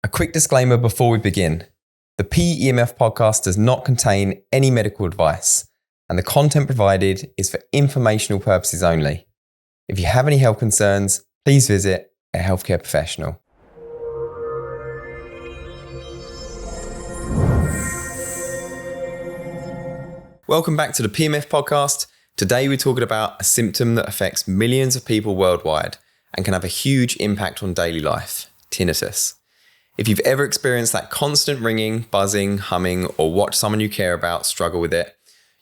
A quick disclaimer before we begin. The PEMF podcast does not contain any medical advice, and the content provided is for informational purposes only. If you have any health concerns, please visit a healthcare professional. Welcome back to the PEMF podcast. Today we're talking about a symptom that affects millions of people worldwide and can have a huge impact on daily life: tinnitus. If you've ever experienced that constant ringing, buzzing, humming, or watched someone you care about struggle with it,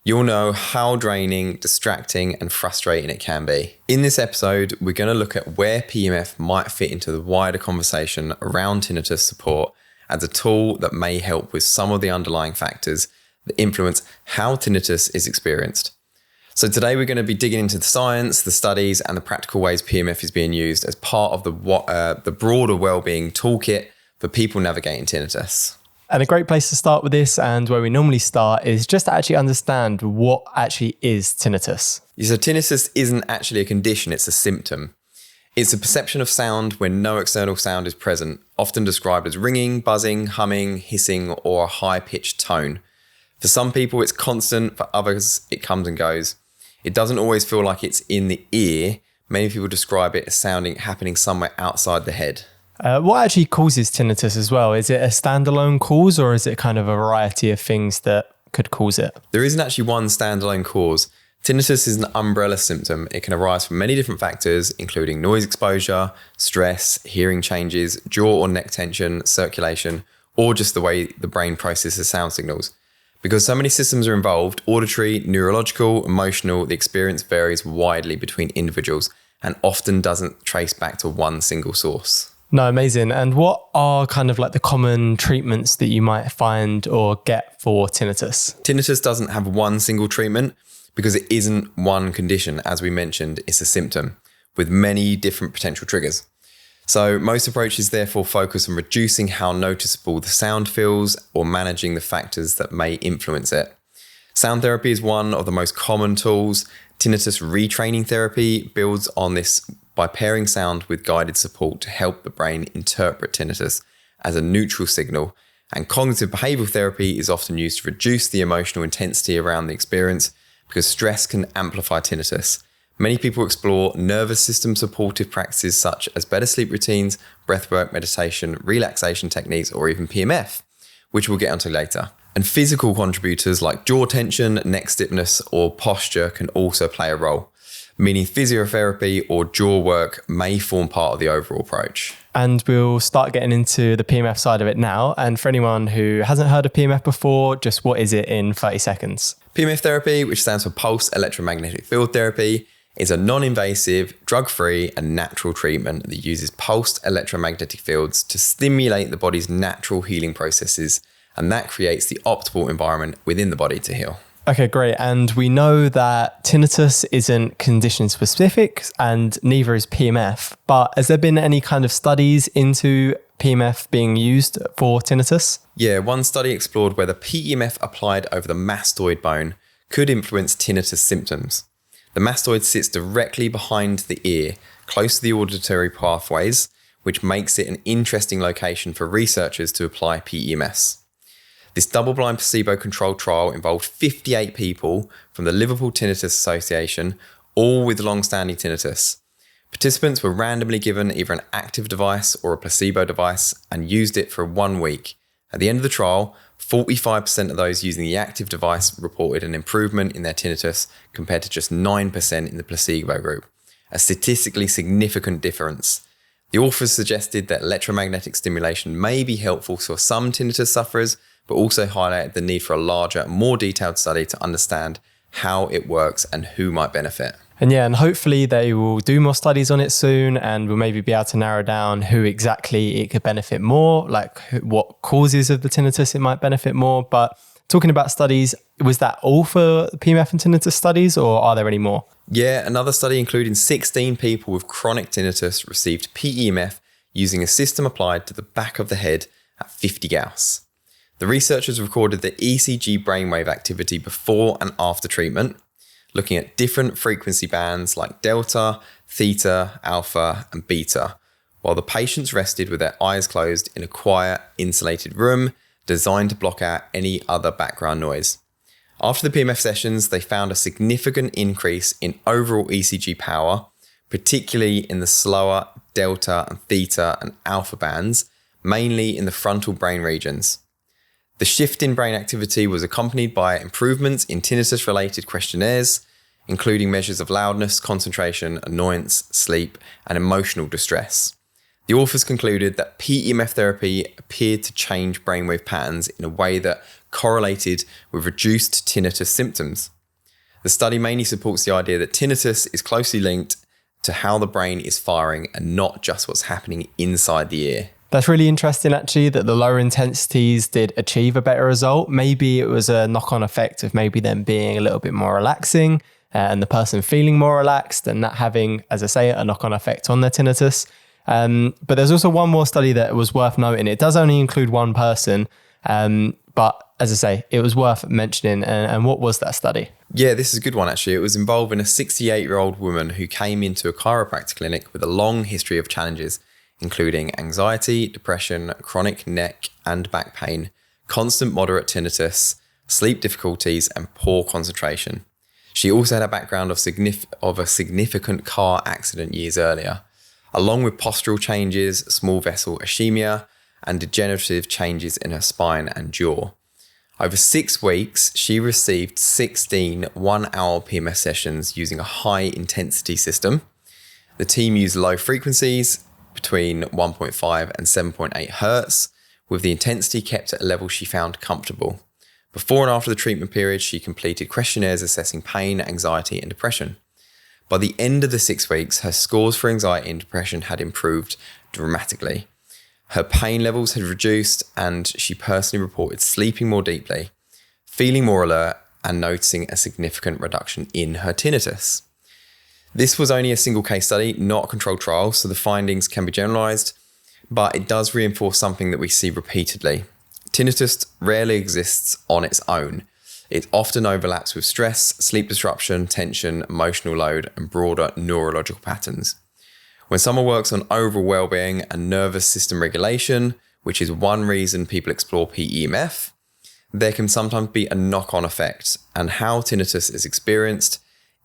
you'll know how draining, distracting, and frustrating it can be. In this episode, we're going to look at where PEMF might fit into the wider conversation around tinnitus support as a tool that may help with some of the underlying factors that influence how tinnitus is experienced. So today we're going to be digging into the science, the studies, and the practical ways PEMF is being used as part of the broader wellbeing toolkit for people navigating tinnitus. And a great place to start with this, and where we normally start, is just to actually understand what actually is tinnitus. So tinnitus isn't actually a condition, it's a symptom. It's a perception of sound when no external sound is present, often described as ringing, buzzing, humming, hissing, or a high-pitched tone. For some people, it's constant. For others, it comes and goes. It doesn't always feel like it's in the ear. Many people describe it as happening somewhere outside the head. What actually causes tinnitus as well? Is it a standalone cause, or is it kind of a variety of things that could cause it? There isn't actually one standalone cause. Tinnitus is an umbrella symptom. It can arise from many different factors, including noise exposure, stress, hearing changes, jaw or neck tension, circulation, or just the way the brain processes sound signals. Because so many systems are involved, auditory, neurological, emotional, the experience varies widely between individuals and often doesn't trace back to one single source. No, amazing. And what are kind of like the common treatments that you might find or get for tinnitus? Tinnitus doesn't have one single treatment because it isn't one condition. As we mentioned, it's a symptom with many different potential triggers. So most approaches therefore focus on reducing how noticeable the sound feels or managing the factors that may influence it. Sound therapy is one of the most common tools. Tinnitus retraining therapy builds on this by pairing sound with guided support to help the brain interpret tinnitus as a neutral signal. And cognitive behavioral therapy is often used to reduce the emotional intensity around the experience because stress can amplify tinnitus. Many people explore nervous system supportive practices such as better sleep routines, breathwork, meditation, relaxation techniques, or even PEMF, which we'll get onto later. And physical contributors like jaw tension, neck stiffness, or posture can also play a role, meaning physiotherapy or jaw work may form part of the overall approach. And we'll start getting into the PEMF side of it now. And for anyone who hasn't heard of PEMF before, just what is it in 30 seconds? PEMF therapy, which stands for pulse electromagnetic field therapy, is a non-invasive, drug-free and natural treatment that uses pulsed electromagnetic fields to stimulate the body's natural healing processes, and that creates the optimal environment within the body to heal. Okay, great. And we know that tinnitus isn't condition specific and neither is PEMF, but has there been any kind of studies into PEMF being used for tinnitus? Yeah, one study explored whether PEMF applied over the mastoid bone could influence tinnitus symptoms. The mastoid sits directly behind the ear, close to the auditory pathways, which makes it an interesting location for researchers to apply PEMFs. This double-blind placebo-controlled trial involved 58 people from the Liverpool Tinnitus Association, all with long-standing tinnitus. Participants were randomly given either an active device or a placebo device and used it for 1 week. At the end of the trial, 45% of those using the active device reported an improvement in their tinnitus compared to just 9% in the placebo group, a statistically significant difference. The authors suggested that electromagnetic stimulation may be helpful for some tinnitus sufferers, but also highlighted the need for a larger, more detailed study to understand how it works and who might benefit. And yeah, and hopefully they will do more studies on it soon, and we'll maybe be able to narrow down who exactly it could benefit more, like what causes of the tinnitus it might benefit more. But talking about studies, was that all for PEMF and tinnitus studies, or are there any more? Yeah, another study including 16 people with chronic tinnitus received PEMF using a system applied to the back of the head at 50 Gauss. The researchers recorded the ECG brainwave activity before and after treatment, looking at different frequency bands like delta, theta, alpha, and beta, while the patients rested with their eyes closed in a quiet, insulated room designed to block out any other background noise. After the PEMF sessions, they found a significant increase in overall ECG power, particularly in the slower delta and theta and alpha bands, mainly in the frontal brain regions. The shift in brain activity was accompanied by improvements in tinnitus-related questionnaires, including measures of loudness, concentration, annoyance, sleep, and emotional distress. The authors concluded that PEMF therapy appeared to change brainwave patterns in a way that correlated with reduced tinnitus symptoms. The study mainly supports the idea that tinnitus is closely linked to how the brain is firing and not just what's happening inside the ear. That's really interesting, actually, that the lower intensities did achieve a better result. Maybe it was a knock-on effect of maybe them being a little bit more relaxing and the person feeling more relaxed and that having, as I say, a knock-on effect on their tinnitus. But there's also one more study that was worth noting. It does only include one person, but as I say, it was worth mentioning. And what was that study? Yeah, this is a good one, actually. It was involving a 68-year-old woman who came into a chiropractic clinic with a long history of challenges, including anxiety, depression, chronic neck and back pain, constant moderate tinnitus, sleep difficulties, and poor concentration. She also had a background of a significant car accident years earlier, along with postural changes, small vessel ischemia, and degenerative changes in her spine and jaw. Over 6 weeks, she received 16 one-hour PEMF sessions using a high-intensity system. The team used low frequencies between 1.5 and 7.8 hertz, with the intensity kept at a level she found comfortable. Before and after the treatment period, she completed questionnaires assessing pain, anxiety, and depression. By the end of the 6 weeks, her scores for anxiety and depression had improved dramatically. Her pain levels had reduced, and she personally reported sleeping more deeply, feeling more alert, and noticing a significant reduction in her tinnitus. This was only a single case study, not a controlled trial, so the findings can be generalized, but it does reinforce something that we see repeatedly. Tinnitus rarely exists on its own. It often overlaps with stress, sleep disruption, tension, emotional load, and broader neurological patterns. When someone works on overall well-being and nervous system regulation, which is one reason people explore PEMF, there can sometimes be a knock-on effect and how tinnitus is experienced,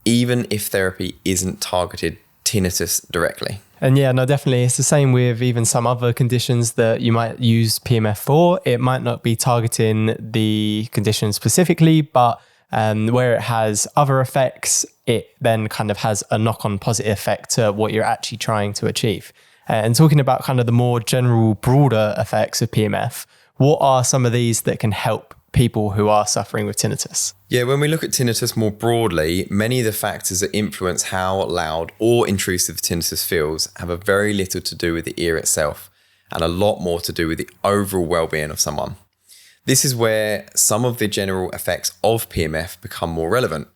even if therapy isn't targeted tinnitus directly. And yeah, no, definitely. It's the same with even some other conditions that you might use PEMF for. It might not be targeting the condition specifically, but where it has other effects, it then kind of has a knock-on positive effect to what you're actually trying to achieve. And talking about kind of the more general, broader effects of PEMF, what are some of these that can help people who are suffering with tinnitus? Yeah, when we look at tinnitus more broadly, many of the factors that influence how loud or intrusive tinnitus feels have a very little to do with the ear itself and a lot more to do with the overall well-being of someone. This is where some of the general effects of PEMF become more relevant.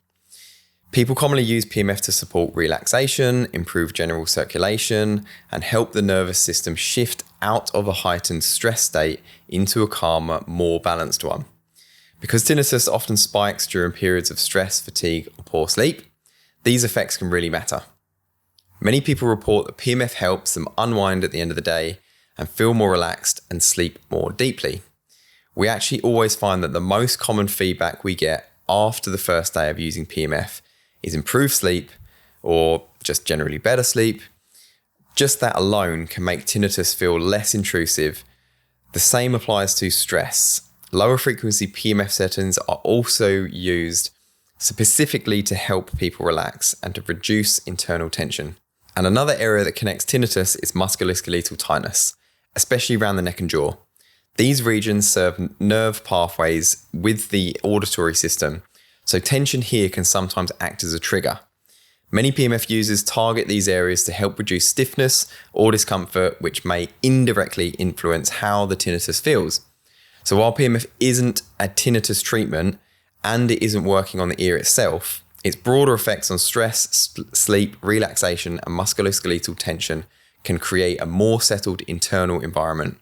People commonly use PEMF to support relaxation, improve general circulation, and help the nervous system shift out of a heightened stress state into a calmer, more balanced one. Because tinnitus often spikes during periods of stress, fatigue, or poor sleep, these effects can really matter. Many people report that PEMF helps them unwind at the end of the day and feel more relaxed and sleep more deeply. We actually always find that the most common feedback we get after the first day of using PEMF is improved sleep or just generally better sleep. Just that alone can make tinnitus feel less intrusive. The same applies to stress. Lower frequency PEMF settings are also used specifically to help people relax and to reduce internal tension. And another area that connects tinnitus is musculoskeletal tightness, especially around the neck and jaw. These regions serve nerve pathways with the auditory system, so tension here can sometimes act as a trigger. Many PEMF users target these areas to help reduce stiffness or discomfort, which may indirectly influence how the tinnitus feels. So while PEMF isn't a tinnitus treatment and it isn't working on the ear itself, its broader effects on stress, sleep, relaxation, and musculoskeletal tension can create a more settled internal environment.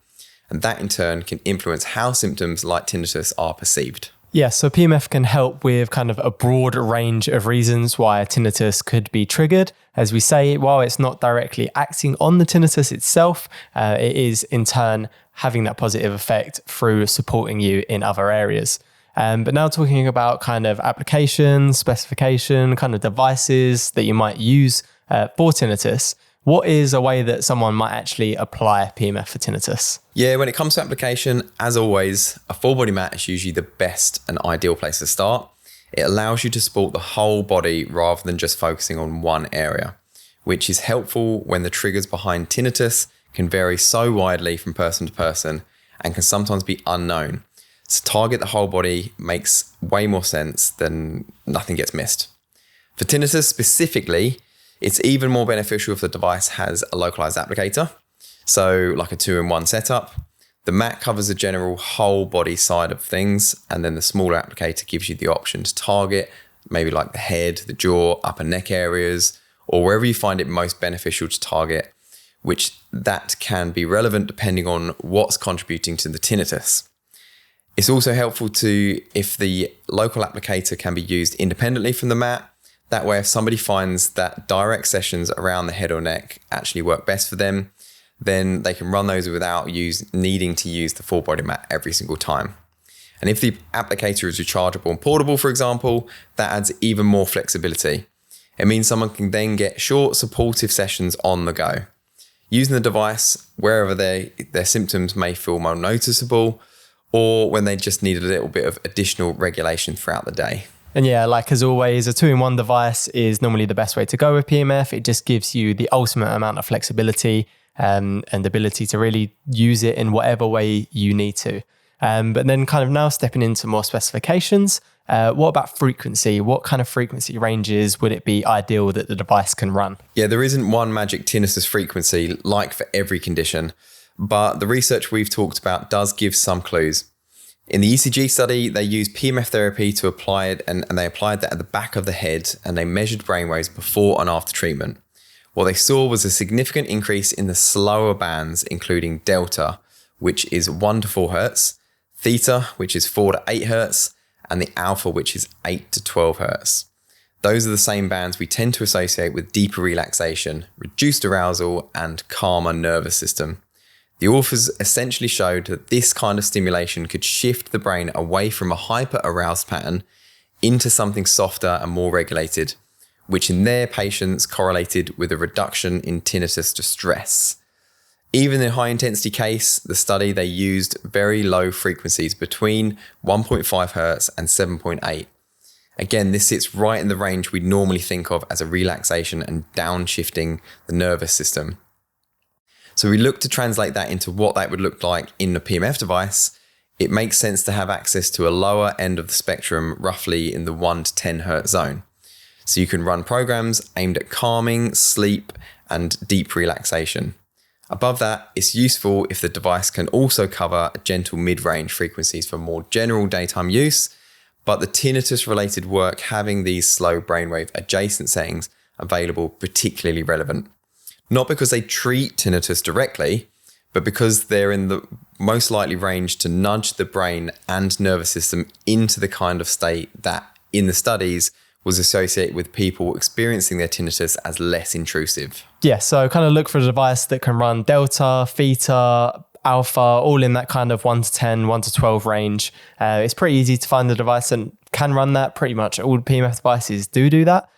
And that in turn can influence how symptoms like tinnitus are perceived. Yeah, so PEMF can help with kind of a broad range of reasons why tinnitus could be triggered. As we say, while it's not directly acting on the tinnitus itself, it is in turn having that positive effect through supporting you in other areas. But now talking about kind of application, specification, kind of devices that you might use for tinnitus, what is a way that someone might actually apply PEMF for tinnitus? Yeah, when it comes to application, as always, a full body mat is usually the best and ideal place to start. It allows you to support the whole body rather than just focusing on one area, which is helpful when the triggers behind tinnitus can vary so widely from person to person and can sometimes be unknown. So target the whole body makes way more sense than nothing gets missed. For tinnitus specifically, it's even more beneficial if the device has a localized applicator. So like a 2-in-1 setup. The mat covers the general whole body side of things, and then the smaller applicator gives you the option to target maybe like the head, the jaw, upper neck areas, or wherever you find it most beneficial to target, which that can be relevant depending on what's contributing to the tinnitus. It's also helpful if the local applicator can be used independently from the mat. That way, if somebody finds that direct sessions around the head or neck actually work best for them, then they can run those without needing to use the full body mat every single time. And if the applicator is rechargeable and portable, for example, that adds even more flexibility. It means someone can then get short, supportive sessions on the go, using the device wherever their symptoms may feel more noticeable, or when they just need a little bit of additional regulation throughout the day. And yeah, like as always, a 2-in-1 device is normally the best way to go with PEMF. It just gives you the ultimate amount of flexibility and ability to really use it in whatever way you need to. But then kind of now stepping into more specifications, what about frequency? What kind of frequency ranges would it be ideal that the device can run? Yeah, there isn't one magic tinnitus frequency like for every condition, but the research we've talked about does give some clues. In the ECG study, they used PEMF therapy to apply it, and they applied that at the back of the head, and they measured brainwaves before and after treatment. What they saw was a significant increase in the slower bands, including delta, which is 1 to 4 hertz, theta, which is 4 to 8 hertz, and the alpha, which is 8 to 12 hertz. Those are the same bands we tend to associate with deeper relaxation, reduced arousal, and calmer nervous system. The authors essentially showed that this kind of stimulation could shift the brain away from a hyper-aroused pattern into something softer and more regulated, which in their patients correlated with a reduction in tinnitus distress. Even in high-intensity case, the study, they used very low frequencies between 1.5 hertz and 7.8. Again, this sits right in the range we normally think of as a relaxation and downshifting the nervous system. So we look to translate that into what that would look like in the PEMF device. It makes sense to have access to a lower end of the spectrum, roughly in the 1 to 10 hertz zone. So you can run programs aimed at calming, sleep, and deep relaxation. Above that, it's useful if the device can also cover gentle mid-range frequencies for more general daytime use, but the tinnitus-related work having these slow brainwave adjacent settings available particularly relevant. Not because they treat tinnitus directly, but because they're in the most likely range to nudge the brain and nervous system into the kind of state that, in the studies, was associated with people experiencing their tinnitus as less intrusive. Yeah, so kind of look for a device that can run delta, theta, alpha, all in that kind of 1 to 10, 1 to 12 range. It's pretty easy to find the device and can run that. Pretty much all PEMF devices do that.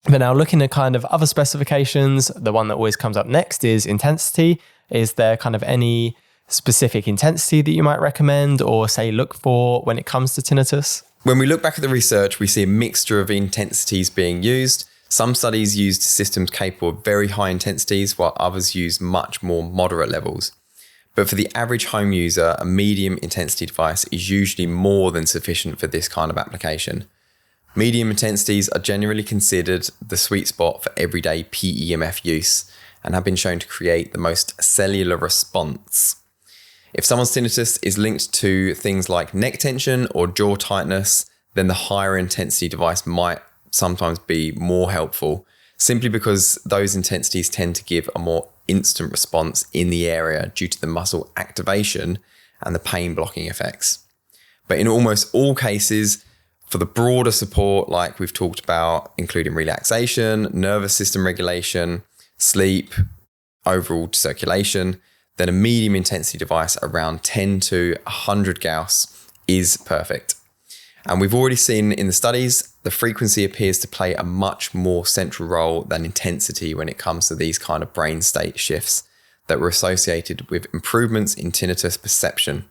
But now looking at kind of other specifications, the one that always comes up next is intensity. Is there kind of any specific intensity that you might recommend or say look for when it comes to tinnitus? When we look back at the research, we see a mixture of intensities being used. Some studies used systems capable of very high intensities, while others used much more moderate levels. But for the average home user, a medium intensity device is usually more than sufficient for this kind of application. Medium intensities are generally considered the sweet spot for everyday PEMF use and have been shown to create the most cellular response. If someone's tinnitus is linked to things like neck tension or jaw tightness, then the higher intensity device might sometimes be more helpful, simply because those intensities tend to give a more instant response in the area due to the muscle activation and the pain blocking effects. But in almost all cases, for the broader support, like we've talked about, including relaxation, nervous system regulation, sleep, overall circulation, then a medium intensity device around 10 to 100 Gauss is perfect. And we've already seen in the studies, the frequency appears to play a much more central role than intensity when it comes to these kind of brain state shifts that were associated with improvements in tinnitus perception.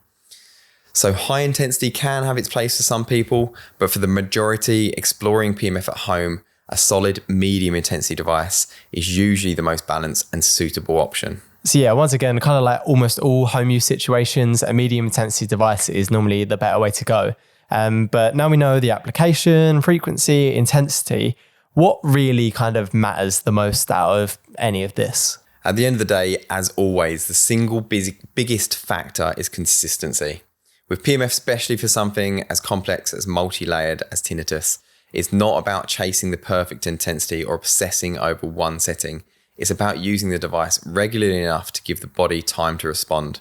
So high intensity can have its place for some people, but for the majority exploring PEMF at home, a solid medium intensity device is usually the most balanced and suitable option. So yeah, once again, kind of like almost all home use situations, a medium intensity device is normally the better way to go. But now we know the application, frequency, intensity, what really kind of matters the most out of any of this? At the end of the day, as always, the single biggest factor is consistency. With PEMF, especially for something as complex as multi-layered as tinnitus, it's not about chasing the perfect intensity or obsessing over one setting. It's about using the device regularly enough to give the body time to respond.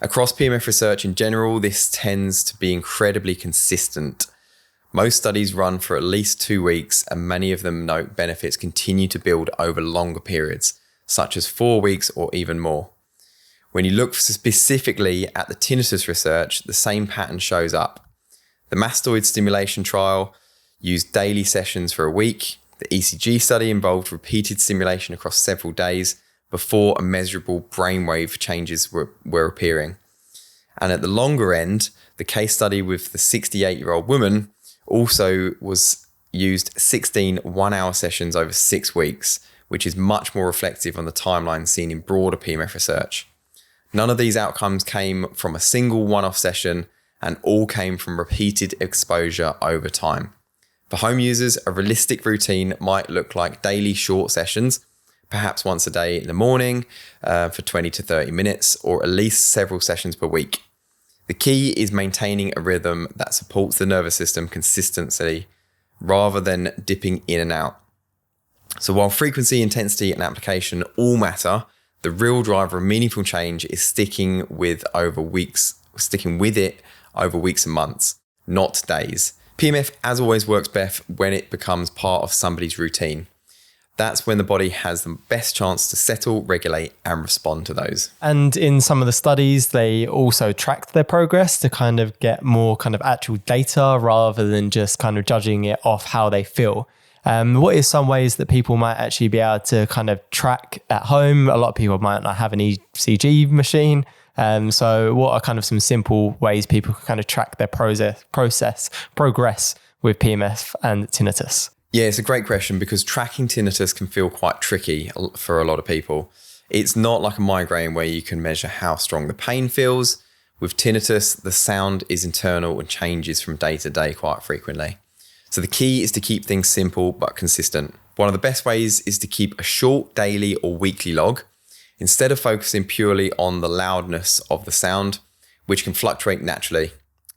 Across PEMF research in general, this tends to be incredibly consistent. Most studies run for at least 2 weeks, and many of them note benefits continue to build over longer periods, such as 4 weeks or even more. When you look specifically at the tinnitus research, the same pattern shows up. The mastoid stimulation trial used daily sessions for a week. The ECG study involved repeated stimulation across several days before measurable brainwave changes were appearing. And at the longer end, the case study with the 68-year-old woman also was used 16 one-hour sessions over 6 weeks, which is much more reflective on the timeline seen in broader PEMF research. None of these outcomes came from a single one-off session, and all came from repeated exposure over time. For home users, a realistic routine might look like daily short sessions, perhaps once a day in the morning for 20 to 30 minutes, or at least several sessions per week. The key is maintaining a rhythm that supports the nervous system consistently rather than dipping in and out. So while frequency, intensity, and application all matter, the real driver of meaningful change is sticking with it over weeks and months, not days. PEMF, as always, works best when it becomes part of somebody's routine. That's when the body has the best chance to settle, regulate, and respond to those. And in some of the studies, they also tracked their progress to kind of get more kind of actual data rather than just kind of judging it off how they feel. What is some ways that people might actually be able to kind of track at home? A lot of people might not have an ECG machine. So what are kind of some simple ways people can kind of track their progress with PEMF and tinnitus? Yeah, it's a great question because tracking tinnitus can feel quite tricky for a lot of people. It's not like a migraine where you can measure how strong the pain feels. With tinnitus, the sound is internal and changes from day to day quite frequently. So the key is to keep things simple but consistent. One of the best ways is to keep a short daily or weekly log instead of focusing purely on the loudness of the sound, which can fluctuate naturally.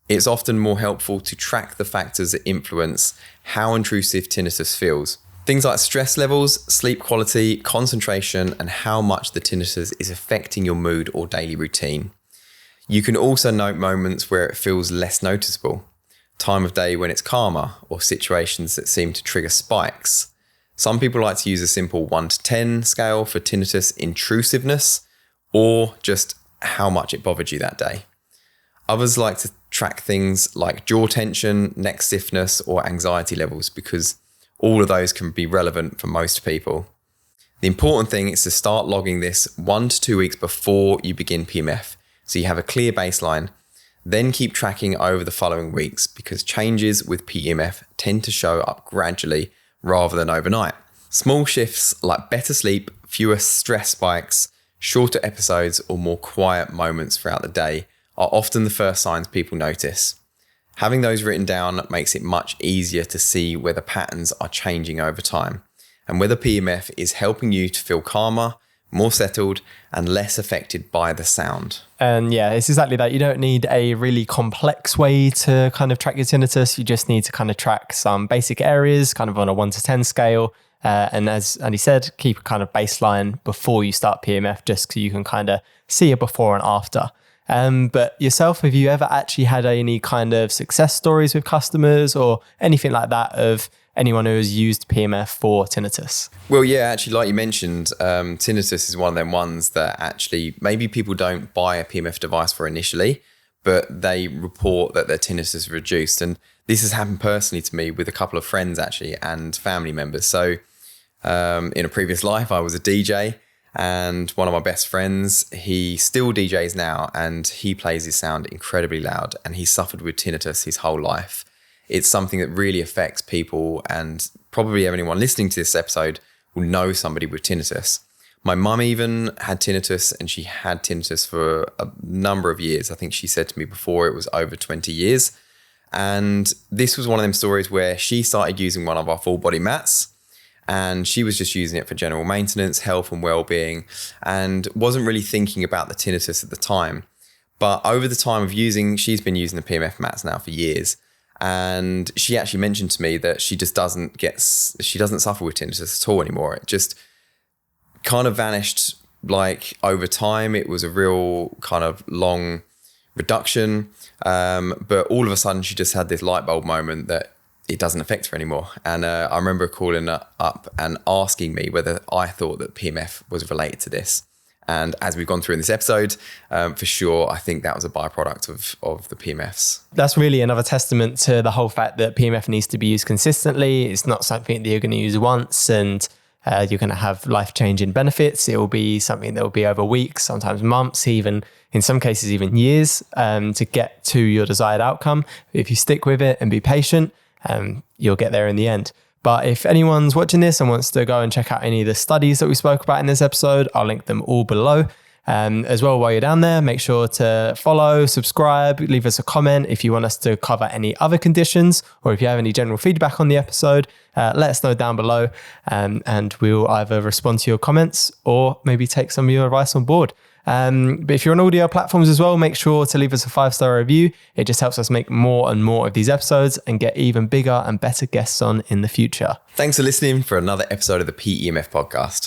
It's often more helpful to track the factors that influence how intrusive tinnitus feels. Things like stress levels, sleep quality, concentration, and how much the tinnitus is affecting your mood or daily routine. You can also note moments where it feels less noticeable, time of day when it's calmer, or situations that seem to trigger spikes. Some people like to use a simple 1 to 10 scale for tinnitus intrusiveness, or just how much it bothered you that day. Others like to track things like jaw tension, neck stiffness, or anxiety levels because all of those can be relevant for most people. The important thing is to start logging this 1 to 2 weeks before you begin PEMF, so you have a clear baseline. Then keep tracking over the following weeks because changes with PEMF tend to show up gradually rather than overnight. Small shifts like better sleep, fewer stress spikes, shorter episodes, or more quiet moments throughout the day are often the first signs people notice. Having those written down makes it much easier to see whether patterns are changing over time and whether PEMF is helping you to feel calmer, more settled, and less affected by the sound. And yeah, it's exactly that. You don't need a really complex way to kind of track your tinnitus. You just need to kind of track some basic areas, kind of on a 1 to 10 scale. And as Andy said, keep a kind of baseline before you start PEMF, just so you can kind of see a before and after. But yourself, have you ever actually had any kind of success stories with customers or anything like that of anyone who has used PEMF for tinnitus? Well, yeah, actually, like you mentioned, tinnitus is one of them ones that actually maybe people don't buy a PEMF device for initially, but they report that their tinnitus is reduced. And this has happened personally to me with a couple of friends actually and family members. So in a previous life, I was a DJ, and one of my best friends, he still DJs now, and he plays his sound incredibly loud, and he suffered with tinnitus his whole life. It's something that really affects people, and probably anyone listening to this episode will know somebody with tinnitus. My mum even had tinnitus, and she had tinnitus for a number of years. I think she said to me before it was over 20 years. And this was one of them stories where she started using one of our full body mats, and she was just using it for general maintenance, health and well-being, and wasn't really thinking about the tinnitus at the time. But over the time of she's been using the PEMF mats now for years. And she actually mentioned to me that she doesn't suffer with tinnitus at all anymore. It just kind of vanished like over time. It was a real kind of long reduction. But all of a sudden she just had this light bulb moment that it doesn't affect her anymore. And I remember calling her up and asking me whether I thought that PEMF was related to this. And as we've gone through in this episode, for sure, I think that was a byproduct of the PEMFs. That's really another testament to the whole fact that PEMF needs to be used consistently. It's not something that you're going to use once and you're going to have life-changing benefits. It will be something that will be over weeks, sometimes months, even in some cases, even years to get to your desired outcome. If you stick with it and be patient, you'll get there in the end. But if anyone's watching this and wants to go and check out any of the studies that we spoke about in this episode, I'll link them all below. As well, while you're down there, make sure to follow, subscribe, leave us a comment if you want us to cover any other conditions, or if you have any general feedback on the episode, let us know down below, and we'll either respond to your comments or maybe take some of your advice on board. But if you're on audio platforms as well, make sure to leave us a 5-star review. It just helps us make more and more of these episodes and get even bigger and better guests on in the future. Thanks for listening for another episode of the PEMF podcast.